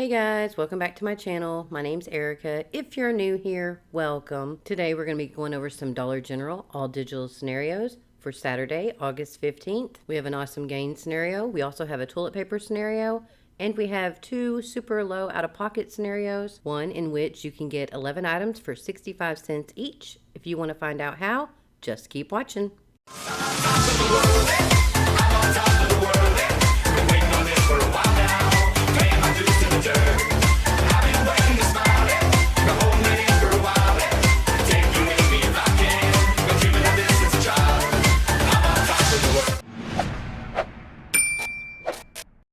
Hey guys, welcome back to my channel. My name's Erica. If you're new here, welcome. Today we're going to be going over some Dollar General all digital scenarios for Saturday, August 15th. We have an awesome gain scenario. We also have a toilet paper scenario. And we have two super low out-of-pocket scenarios. One in which you can get 11 items for 65 cents each. If you want to find out how, just keep watching.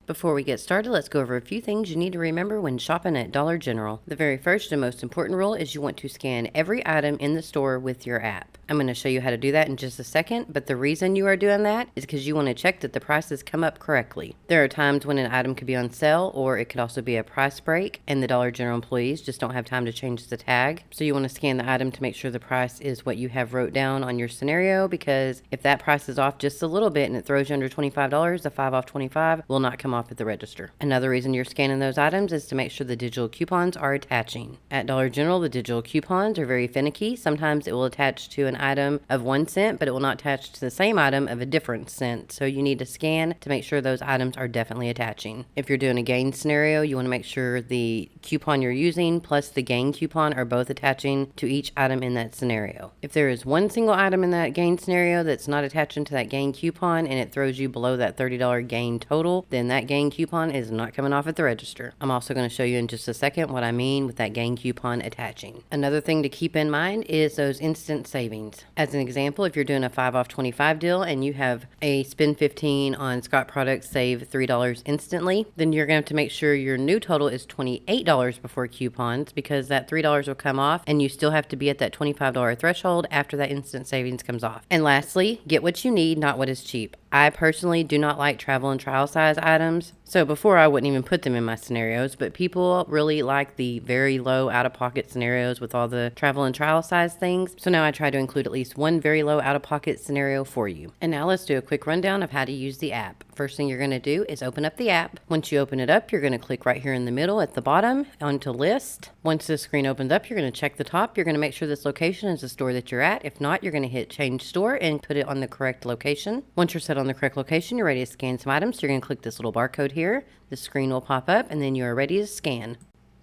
Before we get started, let's go over a few things you need to remember when shopping at Dollar General. The very first and most important rule is you want to scan every item in the store with your app. I'm going to show you how to do that in just a second, but the reason you are doing that is because you want to check that the prices come up correctly. There are times when an item could be on sale, or it could also be a price break, and the Dollar General employees just don't have time to change the tag. So you want to scan the item to make sure the price is what you have wrote down on your scenario, because if that price is off just a little bit and it throws you under $25, the 5 off 25 will not come off at the register. Another reason you're scanning those items is to make sure the digital coupons are attaching. At Dollar General, the digital coupons are very finicky. Sometimes it will attach to an item of 1 cent, but it will not attach to the same item of a different cent. So you need to scan to make sure those items are definitely attaching. If you're doing a gain scenario, you want to make sure the coupon you're using plus the gain coupon are both attaching to each item in that scenario. If there is one single item in that gain scenario that's not attaching to that gain coupon and it throws you below that $30 gain total, then that gain coupon is not coming off at the register. I'm also going to show you in just a second what I mean with that gain coupon attaching. Another thing to keep in mind is those instant savings. As an example, if you're doing a 5 off 25 deal and you have a spend 15 on Scott products, save $3 instantly, then you're going to have to make sure your new total is $28 before coupons, because that $3 will come off and you still have to be at that $25 threshold after that instant savings comes off. And lastly, get what you need, not what is cheap. I personally do not like travel and trial size items. So before I wouldn't even put them in my scenarios, but people really like the very low out-of-pocket scenarios with all the travel and trial size things. So now I try to include at least one very low out-of-pocket scenario for you. And now let's do a quick rundown of how to use the app. First thing you're going to do is open up the app. Once you open it up, you're going to click right here in the middle at the bottom onto list. Once the screen opens up, you're going to check the top. You're going to make sure this location is the store that you're at. If not, you're going to hit change store and put it on the correct location. Once you're set on the correct location, you're ready to scan some items. So you're going to click this little barcode here. The screen will pop up and then you are ready to scan.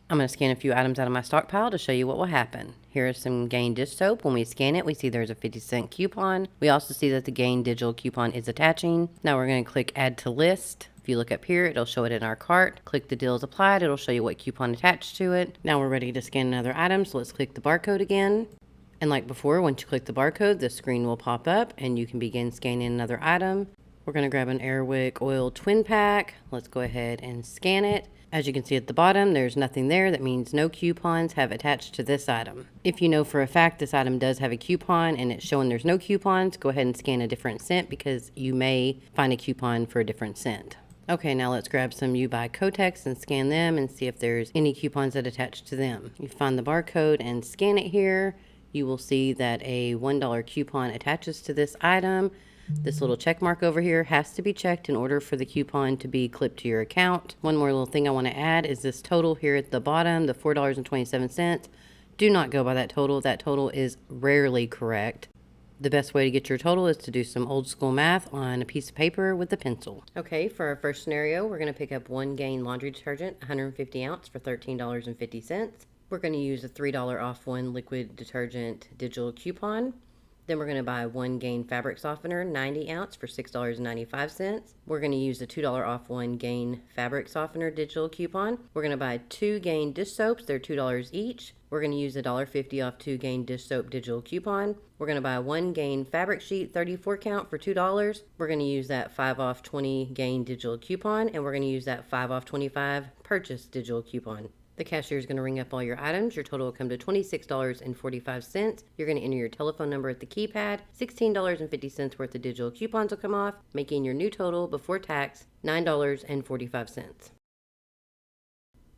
I'm going to scan a few items out of my stockpile to show you what will happen. Here is some Gain dish soap. When we scan it, we see there's a 50-cent coupon. We also see that the Gain digital coupon is attaching. Now we're going to click add to list. If you look up here, it'll show it in our cart. Click the deals applied. It'll show you what coupon attached to it. Now we're ready to scan another item. So let's click the barcode again. And like before, once you click the barcode, the screen will pop up and you can begin scanning another item. We're going to grab an Airwick oil twin pack. Let's go ahead and scan it. As you can see at the bottom, there's nothing there. That means no coupons have attached to this item. If you know for a fact this item does have a coupon and it's showing there's no coupons, go ahead and scan a different scent because you may find a coupon for a different scent. Okay, now let's grab some VRYQQ and scan them and see if there's any coupons that attach to them. You find the barcode and scan it here. You will see that a $1 coupon attaches to this item. This little check mark over here has to be checked in order for the coupon to be clipped to your account. One more little thing I want to add is this total here at the bottom, the $4.27. Do not go by that total. That total is rarely correct. The best way to get your total is to do some old school math on a piece of paper with a pencil. Okay, for our first scenario, we're going to pick up one Gain laundry detergent, 150 ounce for $13.50. We're going to use a $3 off one liquid detergent digital coupon. Then we're going to buy one Gain fabric softener, 90 ounce for $6.95. We're going to use the $2 off one Gain fabric softener digital coupon. We're going to buy two Gain dish soaps, they're $2 each. We're going to use a $1.50 off two Gain dish soap digital coupon. We're going to buy one Gain fabric sheet, 34 count for $2. We're going to use that 5 off 20 Gain digital coupon, and we're going to use that 5 off 25 purchase digital coupon. The cashier is going to ring up all your items. Your total will come to $26.45. You're going to enter your telephone number at the keypad. $16.50 worth of digital coupons will come off, making your new total before tax $9.45.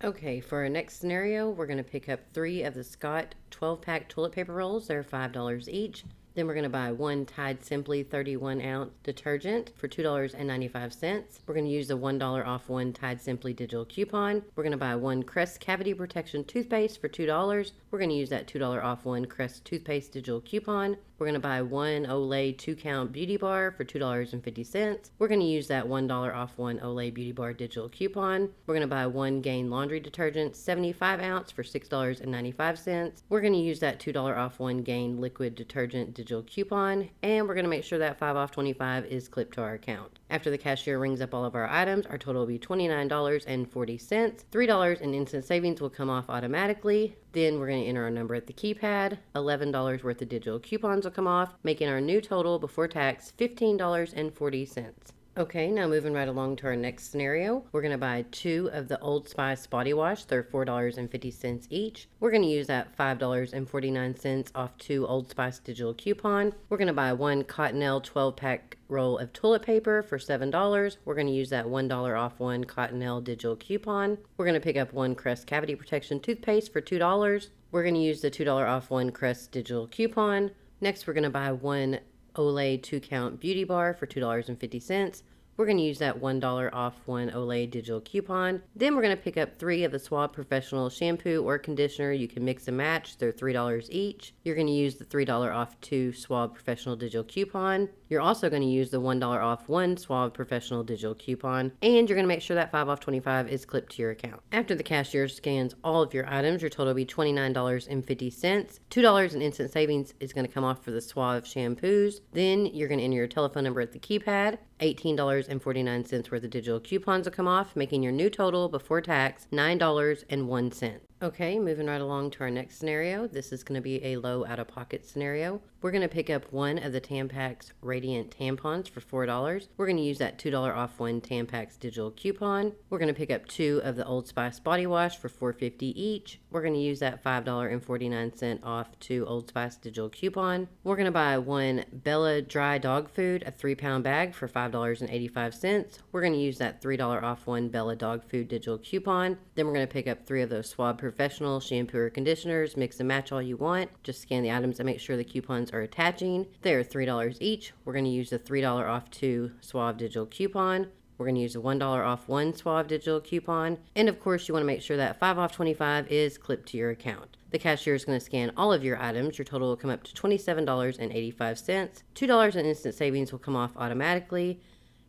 Okay, for our next scenario, we're going to pick up 3 of the Scott 12-pack toilet paper rolls. They're $5 each. Then we're going to buy one Tide Simply 31-ounce detergent for $2.95. We're going to use the $1 off one Tide Simply digital coupon. We're going to buy one Crest Cavity Protection toothpaste for $2. We're going to use that $2 off one Crest toothpaste digital coupon. We're going to buy one Olay 2-count beauty bar for $2.50. We're going to use that $1 off one Olay beauty bar digital coupon. We're going to buy one Gain laundry detergent 75-ounce for $6.95. We're going to use that $2 off one Gain liquid detergent digital coupon, and we're going to make sure that 5 off 25 is clipped to our account. After the cashier rings up all of our items, our total will be $29.40. $3 in instant savings will come off automatically. Then we're going to enter our number at the keypad. $11 worth of digital coupons will come off, making our new total before tax $15.40. Okay, now moving right along to our next scenario, we're going to buy 2 of the Old Spice body wash. They're $4.50 each. We're going to use that $5.49 off 2 Old Spice digital coupon. We're going to buy one Cottonelle 12-pack roll of toilet paper for $7. We're going to use that $1 off one Cottonelle digital coupon. We're going to pick up one Crest Cavity Protection toothpaste for $2. We're going to use the $2 off one Crest digital coupon. Next, we're going to buy one Olay 2-count beauty bar for $2.50. We're going to use that $1 off one Olay digital coupon. Then we're going to pick up 3 of the Suave Professional shampoo or conditioner. You can mix and match. They're $3 each. You're going to use the $3 off 2 Suave Professional digital coupon. You're also going to use the $1 off 1 Suave Professional digital coupon. And you're going to make sure that 5 off 25 is clipped to your account. After the cashier scans all of your items, your total will be $29.50. $2 in instant savings is going to come off for the Suave shampoos. Then you're going to enter your telephone number at the keypad. $18.49 worth of digital coupons will come off, making your new total before tax $9.01. Okay, moving right along to our next scenario. This is going to be a low out-of-pocket scenario. We're going to pick up one of the Tampax Radiant tampons for $4. We're going to use that $2 off one Tampax digital coupon. We're going to pick up 2 of the Old Spice body wash for $4.50 each. We're going to use that $5.49 off 2 Old Spice digital coupon. We're going to buy one Bella dry dog food, a 3-pound bag for $5.85. We're going to use that $3 off one Bella dog food digital coupon. Then we're going to pick up 3 of those Suave Professional shampoo or conditioners. Mix and match all you want. Just scan the items and make sure the coupons are attaching. They're $3 each. We're going to use the $3 off 2 Suave digital coupon. We're going to use the $1 off 1 Suave digital coupon. And of course, you want to make sure that 5 off 25 is clipped to your account. The cashier is going to scan all of your items. Your total will come up to $27.85. $2 in instant savings will come off automatically.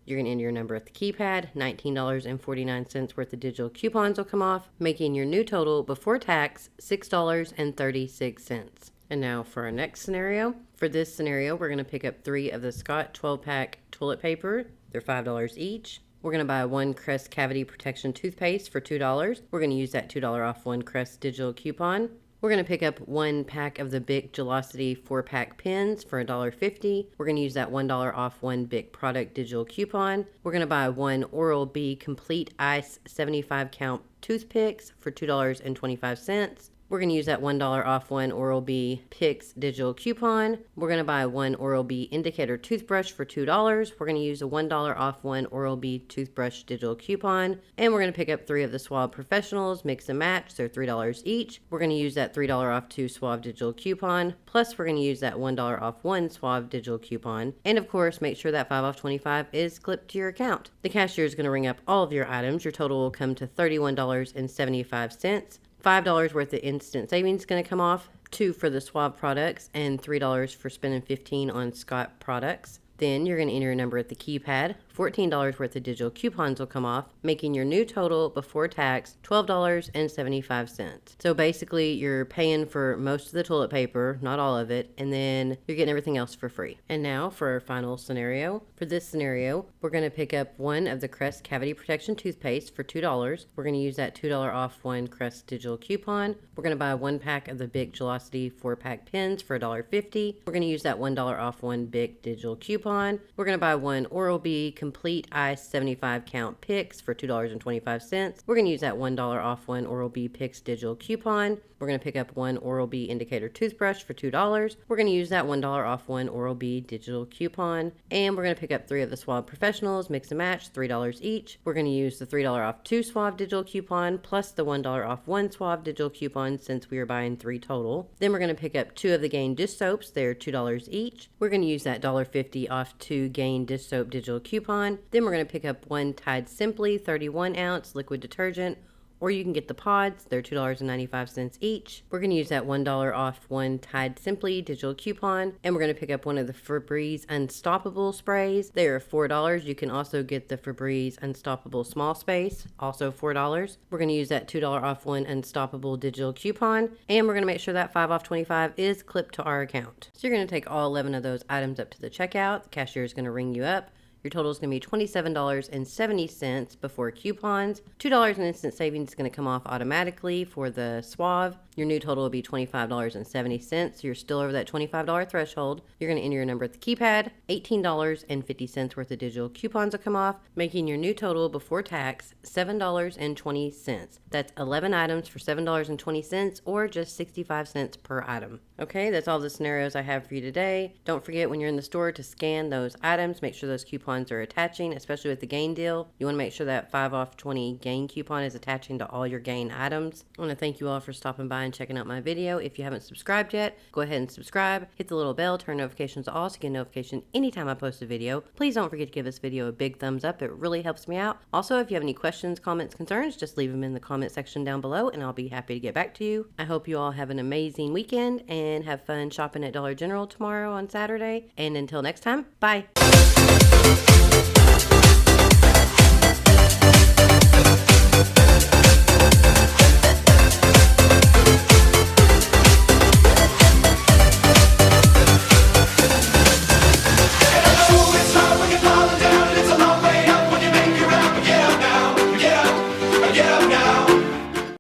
You're going to enter your number at the keypad. $19.49 worth of digital coupons will come off, making your new total before tax $6.36. And now for our next scenario. For this scenario, we're going to pick up 3 of the Scott 12-pack toilet paper. They're $5 each. We're going to buy one Crest Cavity Protection toothpaste for $2. We're going to use that $2 off one Crest digital coupon. We're going to pick up 1 pack of the Bic Gelocity 4-pack pens for $1.50. We're going to use that $1 off 1 Bic product digital coupon. We're going to buy 1 Oral-B Complete Ice 75-count toothpicks for $2.25. We're going to use that $1 off 1 Oral-B Picks digital coupon. We're going to buy 1 Oral-B Indicator toothbrush for $2. We're going to use a $1 off 1 Oral-B toothbrush digital coupon. And we're going to pick up 3 of the Suave Professionals, mix and match. They're $3 each. We're going to use that $3 off 2 Suave digital coupon. Plus, we're going to use that $1 off 1 Suave digital coupon. And of course, make sure that 5 off 25 is clipped to your account. The cashier is going to ring up all of your items. Your total will come to $31.75. $5 worth of instant savings is going to come off, 2 for the Suave products, and $3 for spending $15 on Scott products. Then you're going to enter your number at the keypad. $14 worth of digital coupons will come off, making your new total before tax $12.75. So basically, you're paying for most of the toilet paper, not all of it, and then you're getting everything else for free. And now for our final scenario. For this scenario, we're going to pick up 1 of the Crest Cavity Protection toothpaste for $2. We're going to use that $2 off 1 Crest digital coupon. We're going to buy 1 pack of the Bic Gelocity 4-pack pens for $1.50. We're going to use that $1 off 1 Bic digital coupon. We're going to buy 1 Oral-B complete ice 75 count picks for $2.25. We're going to use that $1 off one Oral-B Picks digital coupon. We're going to pick up one Oral-B indicator toothbrush for $2. We're going to use that $1 off one Oral-B digital coupon. And we're going to pick up 3 of the Suave Professionals, mix and match, $3 each. We're going to use the $3 off 2 Suave digital coupon plus the $1 off 1 Suave digital coupon since we are buying 3 total. Then we're going to pick up 2 of the Gain dish soaps. They're $2 each. We're going to use that $1.50 off 2 Gain dish soap digital coupon. Then we're going to pick up 1 Tide Simply 31 ounce liquid detergent, or you can get the pods. They're $2.95 each. We're going to use that $1 off 1 Tide Simply digital coupon, and we're going to pick up one of the Febreze Unstoppable sprays. They are $4. You can also get the Febreze Unstoppable Small Space, also $4. We're going to use that $2 off 1 Unstoppable digital coupon, and we're going to make sure that 5 off 25 is clipped to our account. So you're going to take all 11 of those items up to the checkout. The cashier is going to ring you up. Your total is going to be $27.70 before coupons. $2 in instant savings is going to come off automatically for the Suave. Your new total will be $25.70. You're still over that $25 threshold. You're going to enter your number at the keypad. $18.50 worth of digital coupons will come off, making your new total before tax $7.20. That's 11 items for $7.20, or just 65 cents per item. Okay, that's all the scenarios I have for you today. Don't forget when you're in the store to scan those items. Make sure those coupons are attaching, especially with the Gain deal. You want to make sure that 5 off 20 Gain coupon is attaching to all your Gain items. I want to thank you all for stopping by and checking out my video. If you haven't subscribed yet, go ahead and subscribe. Hit the little bell, turn notifications on so you get a notification anytime I post a video. Please don't forget to give this video a big thumbs up. It really helps me out. Also, if you have any questions, comments, concerns, just leave them in the comment section down below and I'll be happy to get back to you. I hope you all have an amazing weekend and have fun shopping at Dollar General tomorrow on Saturday. And until next time, bye.